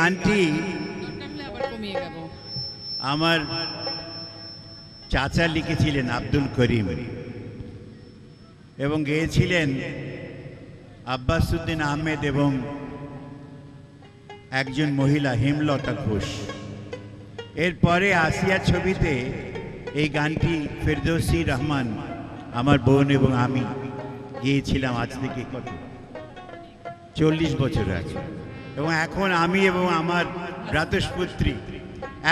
গানটি আমার চাচা লিখেছিলেন আব্দুল করিম এবং গেয়েছিলেন আব্বাসউদ্দিন আহমেদ এবং একজন মহিলা হেমলতা ঘোষ। এরপরে আসিয়া ছবিতে এই গানটি ফেরদৌসী রহমান আমার বোন এবং আমি গেয়েছিলাম আজ থেকে কত 40 বছর আছে। এবং এখন আমি এবং আমার ভ্রাতুষ্পুত্রী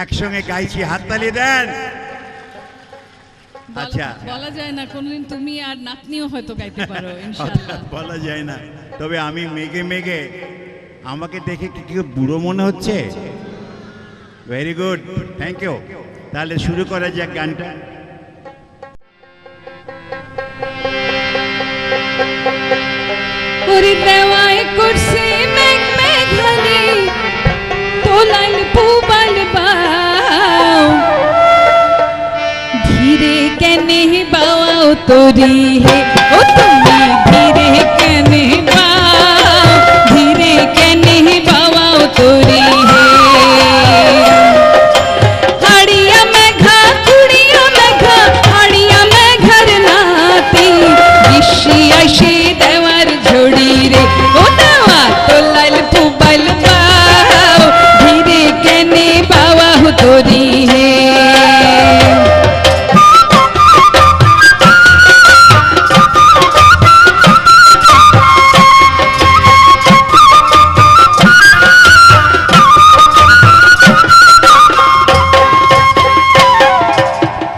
একসঙ্গে গাইছি, হাততালি দেন। আচ্ছা, বলা যায় না কোনদিন তুমি আর নাতনিও হয়তো গাইতে পারো ইনশাআল্লাহ। বলা যায় না, তবে আমি মেঘে মেঘে আমাকে দেখে কি বুড়ো মনে হচ্ছে? Very good, thank you. তাহলে শুরু করা যাক গানটা। ওরে দেওয়ায় করছে মেঘ মেঘালি তোলাইল পুবাল বাও ধীরে কেনে বাও তোরি হে ও তুমি ধীরে কেনে বাও ধীরে কেনে বাও তোরি হে হাড়িয়া মেঘা কুড়িয়া মেঘা হাড়িয়া মেঘার নাতি বৃষ্টি আসে দেওয়ার ঝড়ি রে ও দেওয়া তোলাইল পুবাল বাও ধীরে কেনে বাওয়া তোরি হে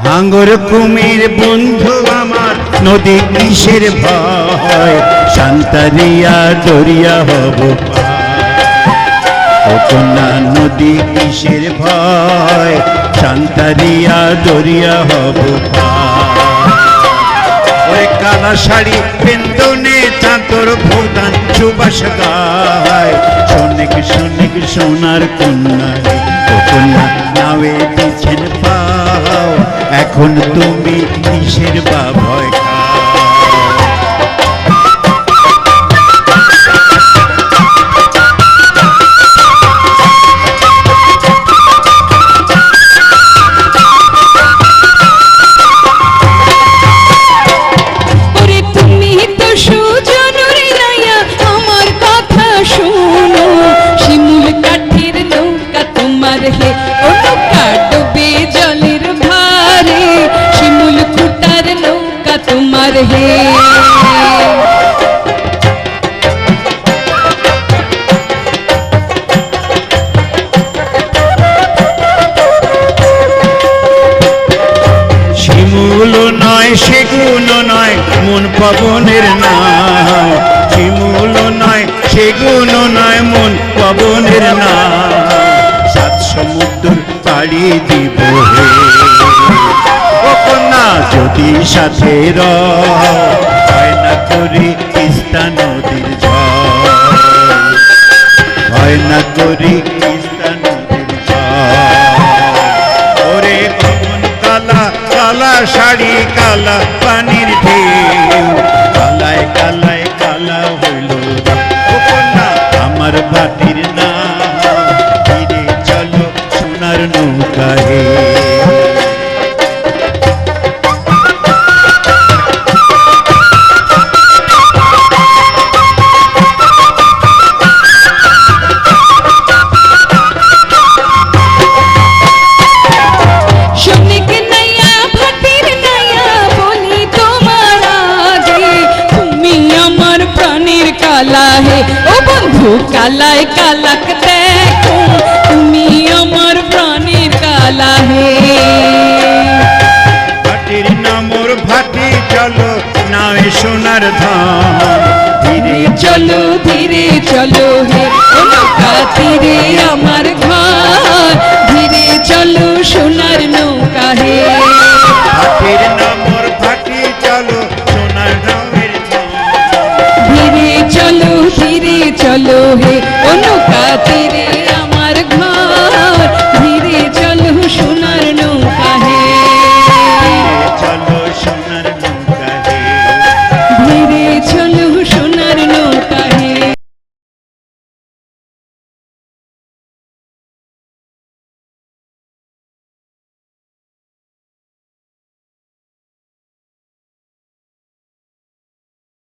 হাঙ্গর কুমির বন্ধু আমার নদী কিসের ভয় শান্তারিয়া দরিয়া হব ও কন্যা নদী কিসের ভয় শান্তারিয়া দরিয়া হব ওই কালা শাড়ি পেন্দনে চাঁদর ভোদান সুবাস গায় শোনেক শোনেক সোনার কন্যা ও কন্যা নাওয়ে দিছেন পাও এখন তুমি কিসের বা ভয় তোমার হে শিমুল নয় সেগুন নয় মন পবনের নয় শিমুল নয় সেগুন নয় মন পবনের নয় সাত সমুদ্র পাড়ি দিব হে ও কন্যা যদি সাথে হয় না করি তিস্তা নদীর ঝড় হয় না করি তিস্তা নদীর ঝড় ওরে গগন কালা কালা শাড়ি কালা পানির ঢেউ কালায় কালায় কালা হইল ও কন্যা আমার ভাটির না ফিরে চলো সোনার নৌকা হে কালা হে ও বন্ধু কালায় কালাক দেখো তুমি আমার প্রাণের কালা হে ভাটির নামর ভাটি চলো নাওয়ে সোনার ধাম ধীরে চলো হে ও নৌকা তীরে